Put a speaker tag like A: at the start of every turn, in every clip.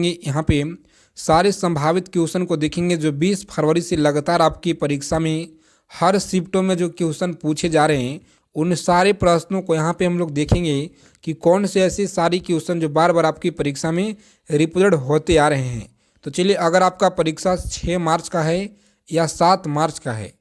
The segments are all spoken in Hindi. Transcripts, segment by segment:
A: यहाँ पे सारे संभावित क्वेश्चन को देखेंगे जो 20 फरवरी से लगातार आपकी परीक्षा में हर शिफ्टों में जो क्वेश्चन पूछे जा रहे हैं उन सारे प्रश्नों को यहाँ पे हम लोग देखेंगे कि कौन से ऐसे सारी क्वेश्चन जो बार बार आपकी परीक्षा में रिपीटेड होते आ रहे हैं। तो चलिए, अगर आपका परीक्षा 6 मार्च का है या 7 मार्च का है,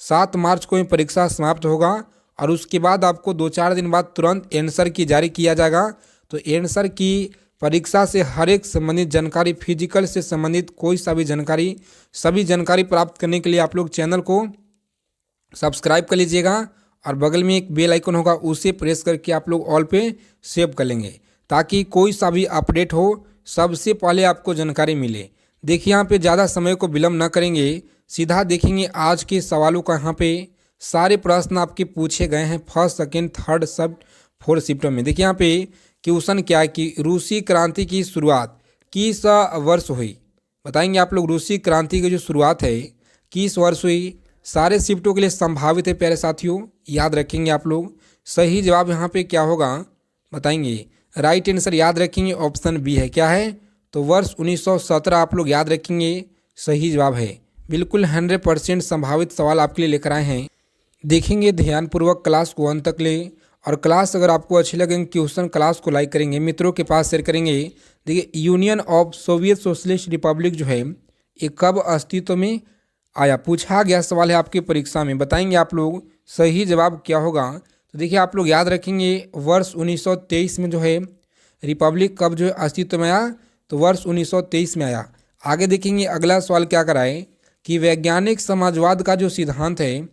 A: 7 मार्च को ही परीक्षा समाप्त होगा और उसके बाद आपको 2-4 दिन बाद तुरंत आंसर की जारी किया जाएगा। तो आंसर की परीक्षा से हर एक संबंधित जानकारी, फिजिकल से संबंधित कोई सा भी जानकारी, सभी जानकारी प्राप्त करने के लिए आप लोग चैनल को सब्सक्राइब कर लीजिएगा और बगल में एक बेल आइकन होगा, उसे प्रेस करके आप लोग ऑल पे सेव कर लेंगे ताकि कोई सा भी अपडेट हो सबसे पहले आपको जानकारी मिले। देखिए, यहाँ पे ज़्यादा समय को विलम्ब ना करेंगे, सीधा देखेंगे आज के सवालों का। यहाँ पे सारे प्रश्न आपके पूछे गए हैं फर्स्ट, सेकेंड, थर्ड, सब 4 शिफ्टों में। देखिए यहाँ पे क्वेश्चन क्या है कि रूसी क्रांति की शुरुआत किस वर्ष हुई। बताएंगे आप लोग रूसी क्रांति की जो शुरुआत है किस वर्ष हुई। सारे शिफ्टों के लिए संभावित है प्यारे साथियों, याद रखेंगे आप लोग। सही जवाब यहाँ पे क्या होगा बताएंगे। राइट आंसर याद रखेंगे ऑप्शन बी है। क्या है तो वर्ष 1917 आप लोग याद रखेंगे, सही जवाब है। बिल्कुल 100% संभावित सवाल आपके लिए लेकर आए हैं। देखेंगे ध्यानपूर्वक क्लास को अंत तक ले, और क्लास अगर आपको अच्छी लगेंगे क्वेश्चन क्लास को लाइक करेंगे, मित्रों के पास शेयर करेंगे। देखिए, union of Soviet socialist Republic जो है ये कब अस्तित्व में आया, पूछा गया सवाल है आपकी परीक्षा में। बताएंगे आप लोग सही जवाब क्या होगा। तो देखिए, आप लोग याद रखेंगे वर्ष 1923 में जो है रिपब्लिक कब जो है अस्तित्व में आया, तो वर्ष 1923 में आया। आगे देखेंगे अगला सवाल क्या कराए कि वैज्ञानिक समाजवाद का जो सिद्धांत है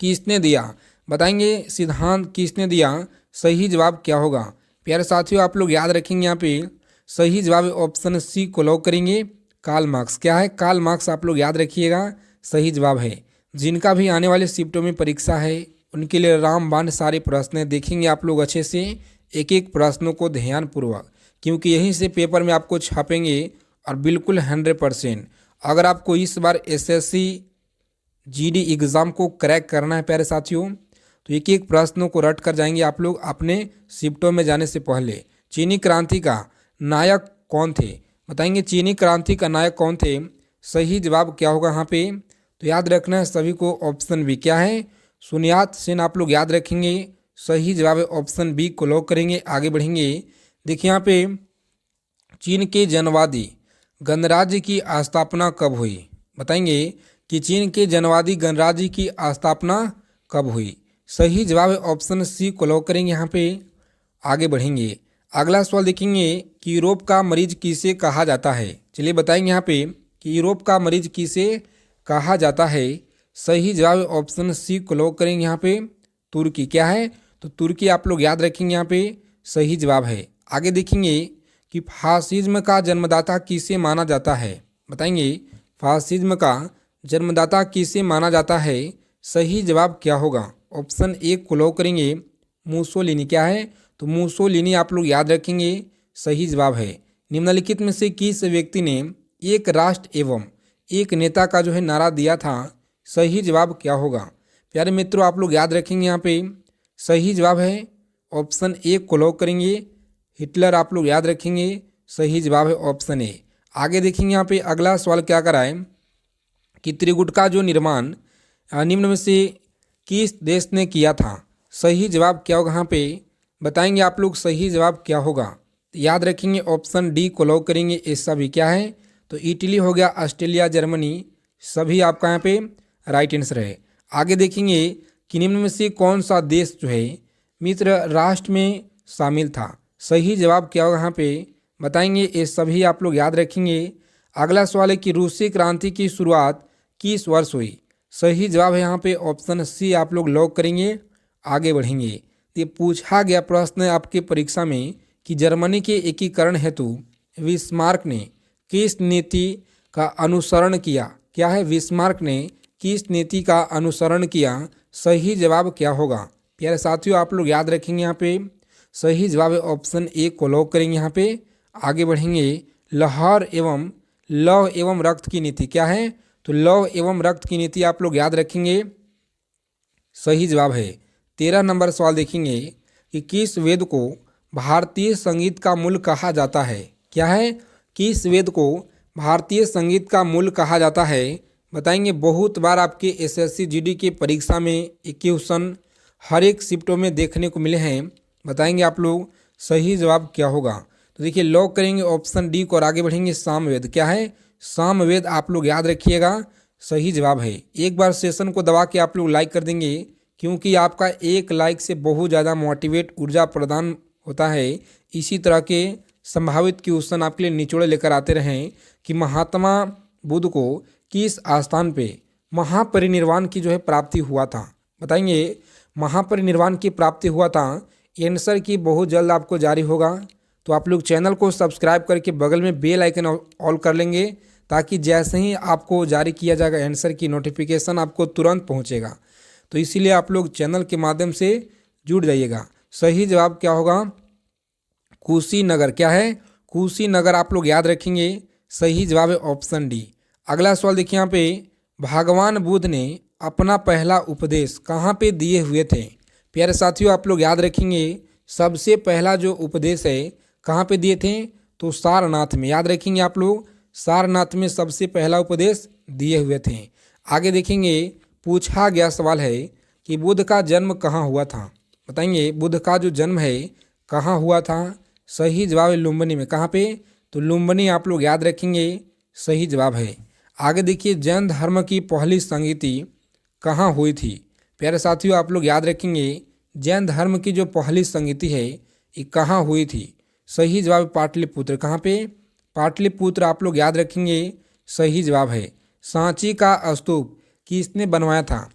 A: किसने दिया। बताएंगे सिद्धांत किसने दिया, सही जवाब क्या होगा। प्यारे साथियों, आप लोग याद रखेंगे यहाँ पे सही जवाब ऑप्शन सी को लॉक करेंगे, कार्ल मार्क्स। क्या है, कार्ल मार्क्स आप लोग याद रखिएगा, सही जवाब है। जिनका भी आने वाले शिफ्टों में परीक्षा है उनके लिए रामबाण सारे प्रश्न देखेंगे आप लोग अच्छे से, एक एक प्रश्नों को ध्यानपूर्वक, क्योंकि यहीं से पेपर में आपको छापेंगे। और बिल्कुल 100% अगर आपको इस बार एसएससी जीडी एग्ज़ाम को क्रैक करना है प्यारे साथियों, तो एक एक प्रश्नों को रट कर जाएंगे आप लोग अपने शिफ्टों में जाने से पहले। चीनी क्रांति का नायक कौन थे। बताएंगे चीनी क्रांति का नायक कौन थे, सही जवाब क्या होगा यहाँ पे। तो याद रखना है सभी को ऑप्शन बी। क्या है, सुनियात सेन आप लोग याद रखेंगे, सही जवाब है ऑप्शन बी को लॉक करेंगे। आगे बढ़ेंगे। देखिए यहाँ पे चीन के जनवादी गणराज्य की स्थापना कब हुई। बताएंगे कि चीन के जनवादी गणराज्य की स्थापना कब हुई, सही जवाब है ऑप्शन सी को लॉक करेंगे यहाँ पे। आगे बढ़ेंगे। अगला सवाल देखेंगे कि यूरोप का मरीज किसे कहा जाता है। चलिए बताएंगे यहाँ पे कि यूरोप का मरीज किसे कहा जाता है, सही जवाब है ऑप्शन सी को लॉक करेंगे यहाँ पे, तुर्की। क्या है तो तुर्की आप लोग याद रखेंगे यहाँ पे, सही जवाब है। आगे देखेंगे कि फासिज्म का जन्मदाता किसे माना जाता है। बताएंगे फासिज्म का जन्मदाता किसे माना जाता है, सही जवाब क्या होगा। ऑप्शन ए को लॉक करेंगे, मुसोलिनी। क्या है तो मुसोलिनी आप लोग याद रखेंगे, सही जवाब है। निम्नलिखित में से किस व्यक्ति ने एक राष्ट्र एवं एक नेता का जो है नारा दिया था, सही जवाब क्या होगा। प्यारे मित्रों, आप लोग याद रखेंगे यहाँ पे सही जवाब है ऑप्शन ए को लॉक करेंगे, हिटलर आप लोग याद रखेंगे, सही जवाब है ऑप्शन ए। आगे देखेंगे यहाँ पे अगला सवाल क्या कराए कि त्रिगुट का जो निर्माण निम्न में से किस देश ने किया था, सही जवाब क्या होगा यहाँ पे। बताएंगे आप लोग सही जवाब क्या होगा। तो याद रखेंगे ऑप्शन डी को लॉक करेंगे, ये सभी क्या है तो इटली हो गया, ऑस्ट्रेलिया, जर्मनी, सभी आपका यहाँ पे राइट आंसर है। आगे देखेंगे कि निम्न में से कौन सा देश जो है मित्र राष्ट्र में शामिल था, सही जवाब क्या होगा यहाँ पे। बताएंगे ये सभी आप लोग याद रखेंगे। अगला सवाल है कि रूसी क्रांति की शुरुआत किस वर्ष हुई, सही जवाब है यहाँ पे ऑप्शन सी आप लोग लॉक करेंगे। आगे बढ़ेंगे। ये पूछा गया प्रश्न है आपके परीक्षा में कि जर्मनी के एकीकरण हेतु बिस्मार्क ने किस नीति का अनुसरण किया। क्या है, बिस्मार्क ने किस नीति का अनुसरण किया, सही जवाब क्या होगा। प्यारे साथियों, आप लोग याद रखेंगे यहाँ पे सही जवाब है ऑप्शन ए को लॉक करेंगे यहाँ पे। आगे बढ़ेंगे। लहर एवं लौह एवं रक्त की नीति। क्या है तो लौह एवं रक्त की नीति आप लोग याद रखेंगे, सही जवाब है। 13 नंबर सवाल देखेंगे कि किस वेद को भारतीय संगीत का मूल कहा जाता है। क्या है किस वेद को भारतीय संगीत का मूल कहा जाता है? बताएंगे। बहुत बार आपके एसएससी जीडी की परीक्षा में ये क्वेश्चन हर एक शिफ्टों में देखने को मिले हैं। बताएंगे आप लोग सही जवाब क्या होगा। तो देखिए लॉक करेंगे ऑप्शन डी को और आगे बढ़ेंगे। सामवेद क्या है? सामवेद आप लोग याद रखिएगा सही जवाब है। एक बार सेशन को दबा के आप लोग लाइक कर देंगे, क्योंकि आपका एक लाइक से बहुत ज़्यादा मोटिवेट ऊर्जा प्रदान होता है। इसी तरह के संभावित क्वेश्चन आपके लिए निचोड़े लेकर आते रहें कि महात्मा बुद्ध को किस स्थान पे महापरिनिर्वाण की जो है प्राप्ति हुआ था। बताएंगे महापरिनिर्वाण की प्राप्ति हुआ था। आंसर की बहुत जल्द आपको जारी होगा, तो आप लोग चैनल को सब्सक्राइब करके बगल में बेल आइकन ऑल कर लेंगे, ताकि जैसे ही आपको जारी किया जाएगा आंसर की नोटिफिकेशन आपको तुरंत पहुंचेगा। तो इसीलिए आप लोग चैनल के माध्यम से जुड़ जाइएगा। सही जवाब क्या होगा? कुशीनगर क्या है? कुशीनगर आप लोग याद रखेंगे सही जवाब है ऑप्शन डी। अगला सवाल देखिए यहाँ पे, भगवान बुद्ध ने अपना पहला उपदेश कहाँ पे दिए हुए थे? प्यारे साथियों आप लोग याद रखेंगे सबसे पहला जो उपदेश है कहाँ पे दिए थे? तो सारनाथ में। याद रखेंगे आप लोग सारनाथ में सबसे पहला उपदेश दिए हुए थे। आगे देखेंगे, पूछा गया सवाल है कि बुद्ध का जन्म कहाँ हुआ था? बताएंगे बुद्ध का जो जन्म है कहाँ हुआ था? सही जवाब है लुम्बिनी में। कहाँ पे? तो लुम्बिनी आप लोग याद रखेंगे सही जवाब है। आगे देखिए, जैन धर्म की पहली संगीति कहाँ हुई थी? प्यारे साथियों आप लोग याद रखेंगे जैन धर्म की जो पहली संगीति है ये कहाँ हुई थी? सही जवाब पाटलिपुत्र। कहाँ पे? पाटलिपुत्र आप लोग याद रखेंगे सही जवाब है। सांची का स्तूप किसने बनवाया था?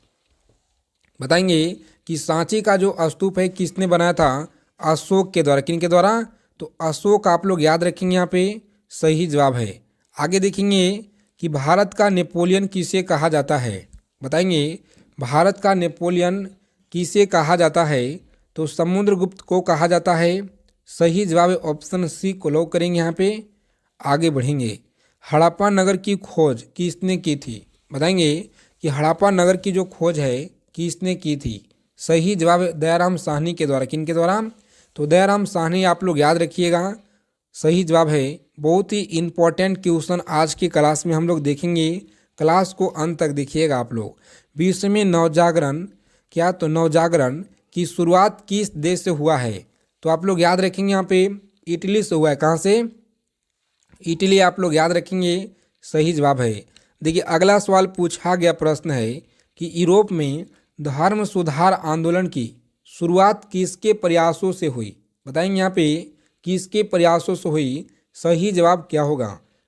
A: बताएंगे कि सांची का जो स्तूप है किसने बनाया था? अशोक के द्वारा। किन के द्वारा? तो अशोक आप लोग याद रखेंगे यहाँ पे सही जवाब है। आगे देखेंगे कि भारत का नेपोलियन किसे कहा जाता है? बताएंगे भारत का नेपोलियन किसे कहा जाता है? तो समुद्रगुप्त को कहा जाता है। सही जवाब है ऑप्शन सी को लॉक करेंगे यहाँ पे। आगे बढ़ेंगे, हड़प्पा नगर की खोज किसने की थी? बताएंगे कि हड़प्पा नगर की जो खोज है किसने की थी? सही जवाब है दयाराम साहनी के द्वारा। किन के द्वारा? तो दयाराम साहनी आप लोग याद रखिएगा सही जवाब है। बहुत ही इम्पोर्टेंट क्वेश्चन आज की क्लास में हम लोग देखेंगे, क्लास को अंत तक देखिएगा आप लोग। विश्व में नवजागरण क्या? तो नवजागरण की शुरुआत किस देश से हुआ है? तो आप लोग याद रखेंगे यहाँ पे इटली से हुआ है। कहाँ से? इटली आप लोग याद रखेंगे सही जवाब है। देखिए अगला सवाल पूछा गया प्रश्न है कि यूरोप में धर्म सुधार आंदोलन की शुरुआत किसके प्रयासों से हुई? बताएंगे यहाँ पे किसके प्रयासों से हुई? सही जवाब क्या होगा?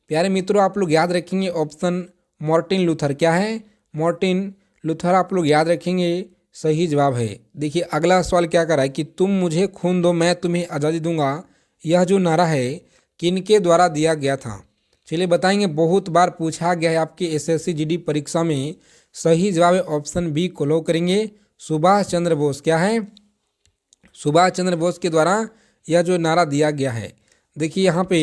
A: प्यारे मित्रों आप लोग याद रखेंगे ऑप्शन मार्टिन लूथर। क्या है? मार्टिन लूथर आप लोग याद रखेंगे सही जवाब है। देखिए अगला सवाल क्या कर रहा है कि तुम मुझे खून दो मैं तुम्हें आज़ादी दूंगा, यह जो नारा है किनके द्वारा दिया गया था? चलिए बताएंगे, बहुत बार पूछा गया है आपके एसएससी जीडी परीक्षा में। सही जवाब है ऑप्शन बी को लॉक करेंगे, सुभाष चंद्र बोस। क्या है? सुभाष चंद्र बोस के द्वारा यह जो नारा दिया गया है। देखिए यहाँ पे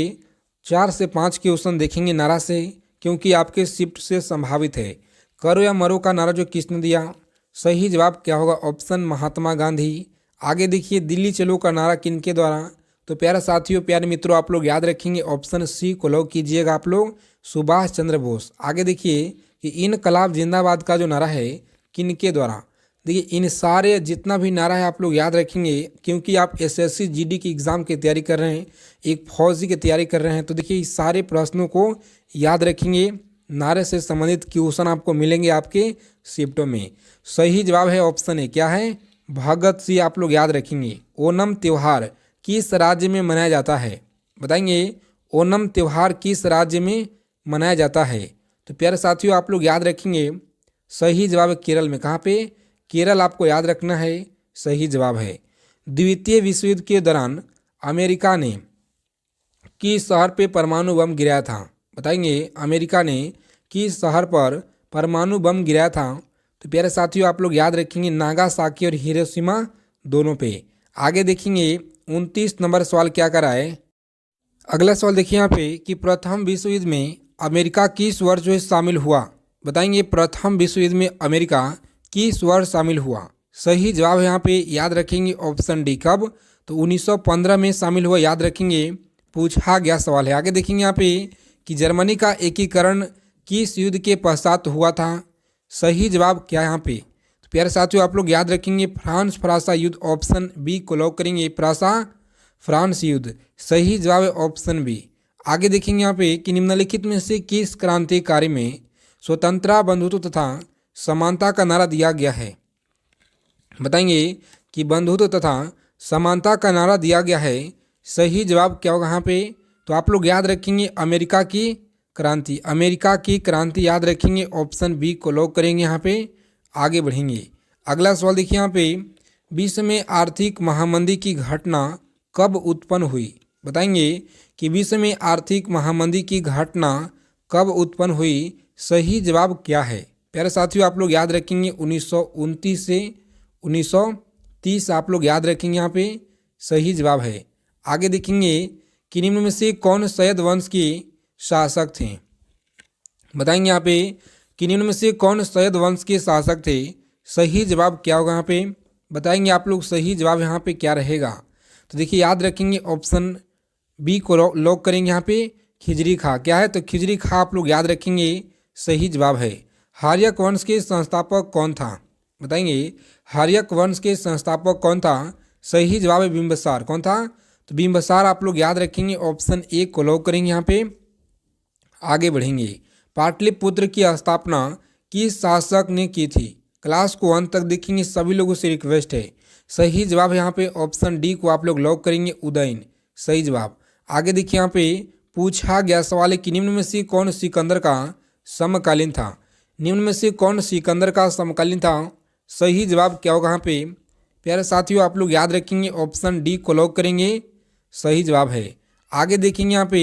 A: 4 से 5 क्वेश्चन देखेंगे नारा से, क्योंकि आपके शिफ्ट से संभावित है। करो या मरो का नारा जो किसने दिया? सही जवाब क्या होगा? ऑप्शन महात्मा गांधी। आगे देखिए, दिल्ली चलो का नारा किनके द्वारा? तो प्यारे साथियों प्यारे मित्रों आप लोग याद रखेंगे ऑप्शन सी को लॉक कीजिएगा आप लोग, सुभाष चंद्र बोस। आगे देखिए कि इनकलाब जिंदाबाद का जो नारा है किनके द्वारा? देखिए इन सारे जितना भी नारा है आप लोग याद रखेंगे, क्योंकि आप एसएससी जीडी की एग्ज़ाम की तैयारी कर रहे हैं, एक फौजी की तैयारी कर रहे हैं। तो देखिए इस सारे प्रश्नों को याद रखेंगे, नारे से संबंधित क्वेश्चन आपको मिलेंगे आपके शिफ्टों में। सही जवाब है ऑप्शन ए। क्या है? भगत सिंह आप लोग याद रखेंगे। ओणम त्यौहार किस राज्य में मनाया जाता है? बताएंगे ओणम त्यौहार किस राज्य में मनाया जाता है? तो प्यारे साथियों आप लोग याद रखेंगे सही जवाब है केरल में। कहाँ पे? केरल आपको याद रखना है सही जवाब है। द्वितीय विश्व युद्ध के दौरान अमेरिका ने किस शहर पे परमाणु बम गिराया था? बताएंगे अमेरिका ने किस शहर पर परमाणु बम गिराया था? तो प्यारे साथियों आप लोग याद रखेंगे नागासाकी और हिरोशिमा दोनों पे। आगे देखेंगे 29 नंबर सवाल क्या करा है। अगला सवाल देखिए यहाँ पे कि प्रथम विश्व युद्ध में अमेरिका किस वर्ष जो है शामिल हुआ? बताएंगे प्रथम विश्व युद्ध में अमेरिका किस वर्ष शामिल हुआ? सही जवाब है यहाँ पे याद रखेंगे ऑप्शन डी। कब? तो 1915 में शामिल हुआ। याद रखेंगे पूछा गया सवाल है। आगे देखेंगे यहाँ पे कि जर्मनी का एकीकरण किस युद्ध के पश्चात हुआ था। सही जवाब क्या है यहाँ पे। तो प्यारे साथियों आप लोग याद रखेंगे फ्रांस फ्रांसा युद्ध, ऑप्शन बी को लॉक करेंगे, फ्रांसा फ्रांस युद्ध। सही जवाब है ऑप्शन बी। आगे देखेंगे यहाँ पे कि निम्नलिखित में से किस क्रांतिकारी में स्वतंत्रता, बंधुत्व तथा समानता का नारा दिया गया है। बताएंगे कि बंधुत्व तथा समानता का नारा दिया गया है। सही जवाब क्या होगा यहाँ पे। तो आप लोग याद रखेंगे अमेरिका की क्रांति, अमेरिका की क्रांति याद रखेंगे, ऑप्शन बी को लॉक करेंगे यहाँ पे। आगे बढ़ेंगे। अगला सवाल देखिए यहाँ पे, विश्व में आर्थिक महामंदी की घटना कब उत्पन्न हुई। बताएंगे कि विश्व में आर्थिक महामंदी की घटना कब उत्पन्न हुई। सही जवाब क्या है। प्यारे साथियों आप लोग याद रखेंगे 1929 से 1930 आप लोग याद रखेंगे यहाँ पे। सही जवाब है। आगे देखेंगे कि निम्न में से कौन सैयद वंश के शासक थे। बताएंगे यहाँ पे कि निम्न में से कौन सैयद वंश के शासक थे। सही जवाब क्या होगा यहाँ पे। बताएंगे आप लोग सही जवाब यहाँ पे क्या रहेगा। तो देखिए याद रखेंगे ऑप्शन बी को लॉक करेंगे यहाँ पे, खिजरी खां। क्या है तो खिजरी खां आप लोग याद रखेंगे। सही जवाब है। हार्यक वंश के संस्थापक कौन था। बताएंगे हार्यक वंश के संस्थापक कौन था। सही जवाब है बिंबिसार। कौन था तो बिंबिसार आप लोग याद रखेंगे, ऑप्शन ए को लॉक करेंगे यहाँ पे। आगे बढ़ेंगे। पाटलिपुत्र की स्थापना किस शासक ने की थी। क्लास को अंत तक देखेंगे, सभी लोगों से रिक्वेस्ट है। सही जवाब यहाँ पे ऑप्शन डी को आप लोग लॉक करेंगे, उदयन। सही जवाब। आगे देखिए यहाँ पे पूछा गया सवाल है कि निम्न में से कौन सिकंदर का समकालीन था। निम्न में से कौन सिकंदर का समकालीन था। सही जवाब क्या होगा यहाँ पे। प्यारे साथियों आप लोग याद रखेंगे ऑप्शन डी को लॉक करेंगे। सही जवाब है। आगे देखेंगे यहाँ पे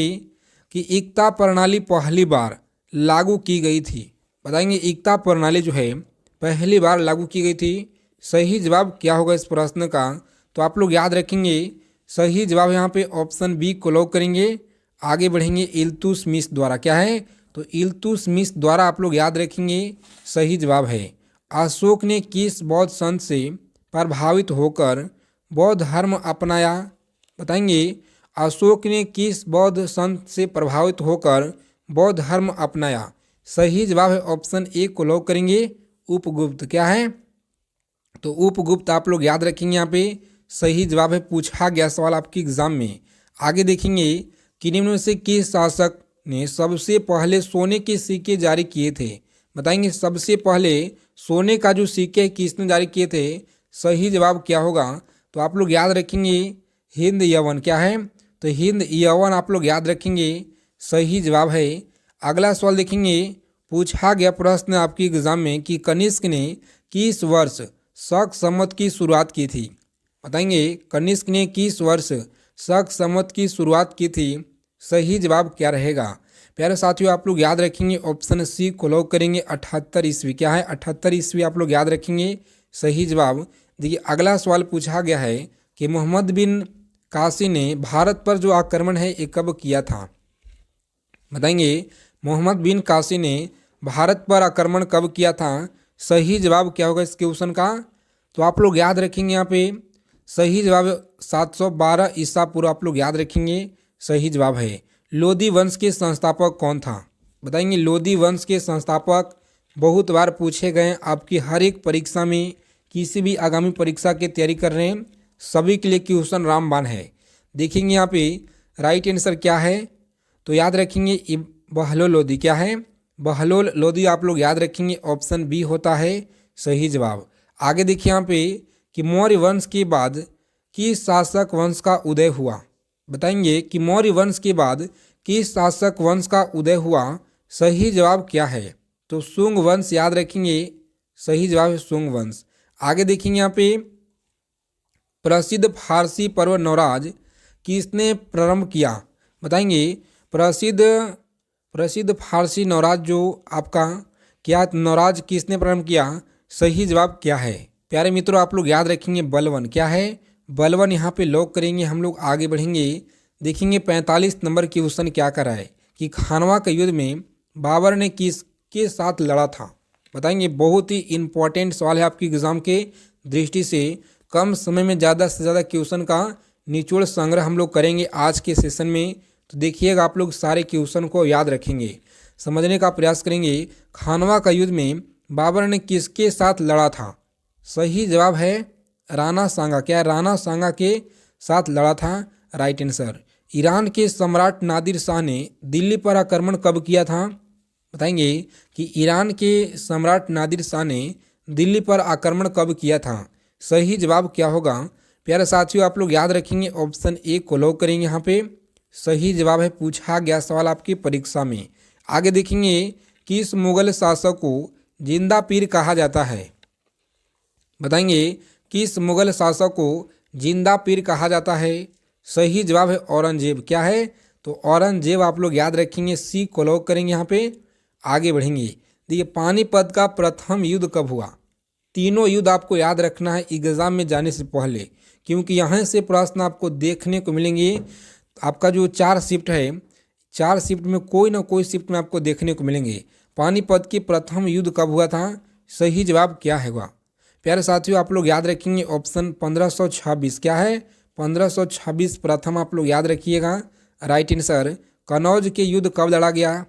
A: कि एकता प्रणाली पहली बार लागू की गई थी। बताएंगे एकता प्रणाली जो है पहली बार लागू की गई थी। सही जवाब क्या होगा इस प्रश्न का। तो आप लोग याद रखेंगे सही जवाब यहाँ पे ऑप्शन बी को लॉक करेंगे। आगे बढ़ेंगे। इल्तुतमिश द्वारा। क्या है तो इल्तुतमिश द्वारा आप लोग याद रखेंगे। सही जवाब है। अशोक ने किस बौद्ध संत से प्रभावित होकर बौद्ध धर्म अपनाया। बताएंगे अशोक ने किस बौद्ध संत से प्रभावित होकर बौद्ध धर्म अपनाया। सही जवाब है ऑप्शन ए को लॉक करेंगे, उपगुप्त। क्या है तो उपगुप्त आप लोग याद रखेंगे यहाँ पे। सही जवाब है। पूछा गया सवाल आपके एग्जाम में। आगे देखेंगे कि निम्न में से किस शासक ने सबसे पहले सोने के सिक्के जारी किए थे। बताएंगे सबसे पहले सोने का जो सिक्के किसने जारी किए थे। सही जवाब क्या होगा तो आप लोग याद रखेंगे हिंद यवन। क्या है तो हिंद यवन आप लोग याद रखेंगे। सही जवाब है। अगला सवाल देखेंगे। पूछा गया प्रश्न आपके एग्जाम में कि कनिष्क ने किस वर्ष शक संवत की शुरुआत की थी। बताएंगे कनिष्क ने किस वर्ष शक संवत की शुरुआत की थी। सही जवाब क्या रहेगा। प्यारे साथियों आप लोग याद रखेंगे ऑप्शन सी को लॉक करेंगे, 78 ईस्वी। क्या है 78 ईस्वी आप लोग याद रखेंगे। सही जवाब। देखिए अगला सवाल पूछा गया है कि मोहम्मद बिन कासी ने भारत पर जो आक्रमण है ये कब किया था। बताएंगे मोहम्मद बिन कासी ने भारत पर आक्रमण कब किया था। सही जवाब क्या होगा इस क्वेश्चन का। तो आप लोग याद रखेंगे यहाँ पे सही जवाब 712 ईसा पूर्व आप लोग याद रखेंगे। सही जवाब है। लोदी वंश के संस्थापक कौन था। बताएंगे लोदी वंश के संस्थापक बहुत बार पूछे गए आपकी हर एक परीक्षा में, किसी भी आगामी परीक्षा की तैयारी कर रहे हैं सभी के लिए क्वेश्चन रामबाण है। देखेंगे यहाँ पे राइट आंसर क्या है तो याद रखेंगे बहलोल लोदी। क्या है बहलोल लोदी आप लोग याद रखेंगे, ऑप्शन बी होता है सही जवाब। आगे देखिए यहाँ पे कि मौर्य वंश के बाद किस शासक वंश का उदय हुआ। बताएंगे कि मौर्य वंश के बाद किस शासक वंश का उदय हुआ। सही जवाब क्या है तो शुंग वंश याद रखेंगे। सही जवाब है शुंग वंश। आगे देखेंगे यहाँ पे प्रसिद्ध फारसी पर्व नवराज किसने प्रारंभ किया। बताएंगे प्रसिद्ध फारसी नवराज जो आपका क्या नवराज किसने प्रारंभ किया। सही जवाब क्या है। प्यारे मित्रों आप लोग याद रखेंगे बलवन। क्या है बलवन यहाँ पे लॉक करेंगे। हम लोग आगे बढ़ेंगे। देखेंगे 45 नंबर की क्वेश्चन क्या कर रहा है कि खानवा के युद्ध में बाबर ने किसके साथ लड़ा था। बताएंगे बहुत ही इंपॉर्टेंट सवाल है आपकी एग्जाम के दृष्टि से। कम समय में ज़्यादा से ज़्यादा क्वेश्चन का निचोड़ संग्रह हम लोग करेंगे आज के सेशन में। तो देखिएगा आप लोग सारे क्वेश्चन को याद रखेंगे, समझने का प्रयास करेंगे। खानवा का युद्ध में बाबर ने किसके साथ लड़ा था? सही जवाब है राणा सांगा। क्या है? राणा सांगा के साथ लड़ा था, राइट आंसर। ईरान के सम्राट नादिर शाह ने दिल्ली पर आक्रमण कब किया था? बताएंगे कि ईरान के सम्राट नादिर शाह ने दिल्ली पर आक्रमण कब किया था? सही जवाब क्या होगा? प्यारे साथियों आप लोग याद रखेंगे, ऑप्शन ए को लॉक करेंगे यहाँ पे। सही जवाब है, पूछा गया सवाल आपकी परीक्षा में। आगे देखेंगे, किस मुगल शासक को जिंदा पीर कहा जाता है? बताएंगे किस मुगल शासक को जिंदा पीर कहा जाता है? सही जवाब है औरंगजेब। क्या है? तो औरंगजेब आप लोग याद रखेंगे, सी को लॉक करेंगे यहाँ पे। आगे बढ़ेंगे, देखिए पानीपत का प्रथम युद्ध कब हुआ? तीनों युद्ध आपको याद रखना है एग्जाम में जाने से पहले, क्योंकि यहाँ से प्रश्न आपको देखने को मिलेंगे। आपका जो 4 शिफ्ट है, 4 शिफ्ट में कोई ना कोई शिफ्ट में आपको देखने को मिलेंगे। पानीपत के प्रथम युद्ध कब हुआ था? सही जवाब क्या होगा? प्यारे साथियों आप लोग याद रखेंगे, ऑप्शन 1526। क्या है? 1526 प्रथम आप लोग याद रखिएगा, राइट आंसर। कनौज के युद्ध कब लड़ा गया?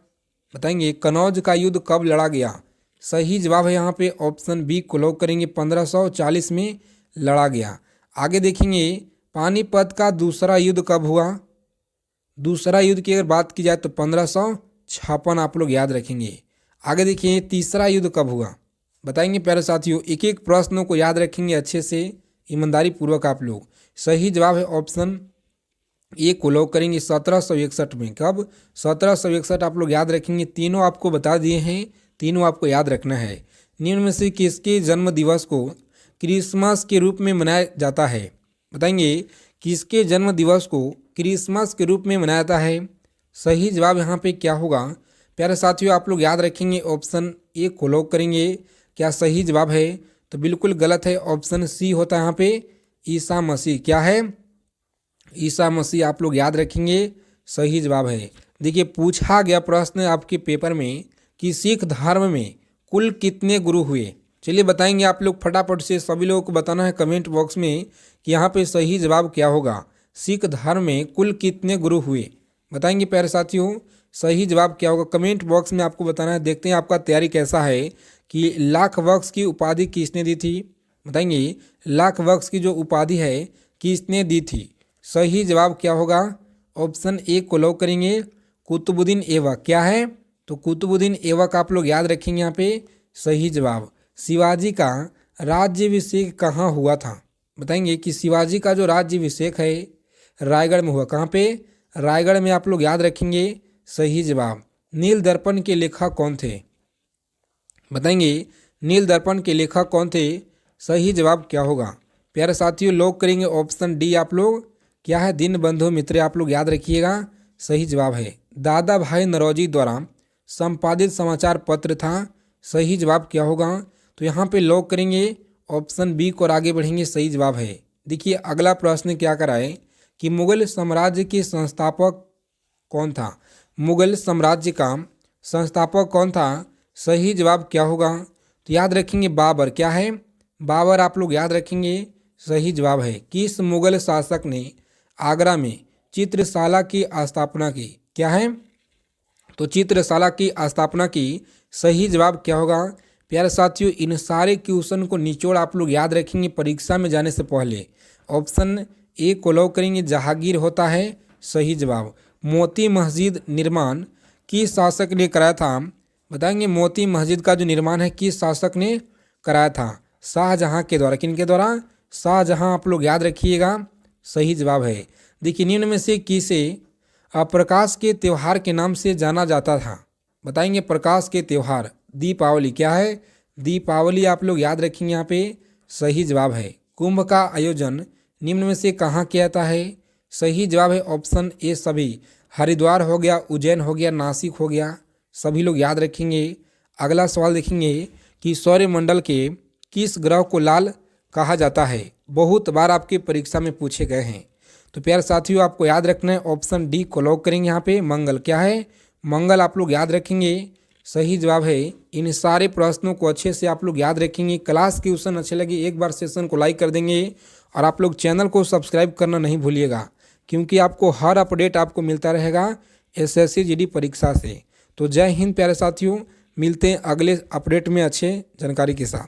A: बताएंगे कनौज का युद्ध कब लड़ा गया? सही जवाब है यहाँ पे ऑप्शन बी को लॉक करेंगे, 1540 में लड़ा गया। आगे देखेंगे, पानीपत का दूसरा युद्ध कब हुआ? दूसरा युद्ध की अगर बात की जाए तो 1556 आप लोग याद रखेंगे। आगे देखिए, तीसरा युद्ध कब हुआ? बताएंगे प्यारे साथियों, एक एक प्रश्नों को याद रखेंगे अच्छे से, ईमानदारी पूर्वक आप लोग। सही जवाब है ऑप्शन ए को लॉक करेंगे, 1761 में। कब? 1761 आप लोग याद रखेंगे। तीनों आपको बता दिए हैं, तीनों आपको याद रखना है। निम्न में से किसके जन्म दिवस को क्रिसमस के रूप में मनाया जाता है? बताएंगे किसके जन्म दिवस को क्रिसमस के रूप में मनाया जाता है? सही जवाब यहाँ पे क्या होगा? प्यारे साथियों आप लोग याद रखेंगे, ऑप्शन ए को लॉक करेंगे। क्या सही जवाब है? तो बिल्कुल गलत है, ऑप्शन सी होता है यहाँ पे, ईसा मसीह। क्या है? ईसा मसीह आप लोग याद रखेंगे, सही जवाब है। देखिए पूछा गया प्रश्न आपके पेपर में कि सिख धर्म में कुल कितने गुरु हुए? चलिए बताएंगे आप लोग फटाफट से, सभी लोगों को बताना है कमेंट बॉक्स में कि यहाँ पे सही जवाब क्या होगा। सिख धर्म में कुल कितने गुरु हुए? बताएंगे प्यारे साथियों, सही जवाब क्या होगा? कमेंट बॉक्स में आपको बताना है। देखते हैं आपका तैयारी कैसा है कि लाख बख्श की उपाधि किसने दी थी? बताएंगे लाख बख्श की जो उपाधि है किसने दी थी? सही जवाब क्या होगा? ऑप्शन ए को लॉक करेंगे, कुतुबुद्दीन ऐबक। क्या है? तो कुतुबुद्दीन ऐबक आप लोग याद रखेंगे यहाँ पे, सही जवाब। शिवाजी का राज्याभिषेक कहाँ हुआ था? बताएंगे कि शिवाजी का जो राज्याभिषेक है रायगढ़ में हुआ। कहाँ पे? रायगढ़ में आप लोग याद रखेंगे, सही जवाब। नील दर्पण के लेखक कौन थे? बताएंगे नील दर्पण के लेखक कौन थे? सही जवाब क्या होगा? प्यारे साथियों लॉक करेंगे ऑप्शन डी आप लोग। क्या है? दीनबंधु मित्र आप लोग याद रखिएगा, सही जवाब है। दादा भाई नौरोजी द्वारा संपादित समाचार पत्र था। सही जवाब क्या होगा? तो यहाँ पे लॉक करेंगे ऑप्शन बी को और आगे बढ़ेंगे, सही जवाब है। देखिए अगला प्रश्न क्या कराए कि मुगल साम्राज्य के संस्थापक कौन था? मुगल साम्राज्य का संस्थापक कौन था? सही जवाब क्या होगा? तो याद रखेंगे बाबर। क्या है? बाबर आप लोग याद रखेंगे, सही जवाब है। किस मुगल शासक ने आगरा में चित्रशाला की स्थापना की? क्या है? तो चित्रशाला की स्थापना की। सही जवाब क्या होगा? प्यारे साथियों इन सारे क्वेश्चन को निचोड़ आप लोग याद रखेंगे परीक्षा में जाने से पहले। ऑप्शन ए को लॉक करेंगे, जहांगीर होता है, सही जवाब। मोती मस्जिद निर्माण किस शासक ने कराया था? बताएंगे मोती मस्जिद का जो निर्माण है किस शासक ने कराया था? शाहजहां के द्वारा। किनके द्वारा? शाहजहां आप लोग याद रखिएगा, सही जवाब है। देखिए निम्न में से किसे प्रकाश के त्यौहार के नाम से जाना जाता था? बताएंगे प्रकाश के त्यौहार दीपावली। क्या है? दीपावली आप लोग याद रखेंगे यहाँ पे, सही जवाब है। कुंभ का आयोजन निम्न में से कहाँ किया जाता है? सही जवाब है ऑप्शन ए सभी। हरिद्वार हो गया, उज्जैन हो गया, नासिक हो गया, सभी लोग याद रखेंगे। अगला सवाल देखेंगे कि सौरमंडल के किस ग्रह को लाल कहा जाता है? बहुत बार आपकी परीक्षा में पूछे गए हैं। तो प्यारे साथियों आपको याद रखना है, ऑप्शन डी को लॉक करेंगे यहाँ पे, मंगल। क्या है? मंगल आप लोग याद रखेंगे, सही जवाब है। इन सारे प्रश्नों को अच्छे से आप लोग याद रखेंगे। क्लास क्वेश्चन अच्छे लगे एक बार सेशन को लाइक कर देंगे और आप लोग चैनल को सब्सक्राइब करना नहीं भूलिएगा, क्योंकि आपको हर अपडेट आपको मिलता रहेगा एसएससी जीडी परीक्षा से। तो जय हिंद प्यारे साथियों, मिलते हैं अगले अपडेट में अच्छे जानकारी के साथ।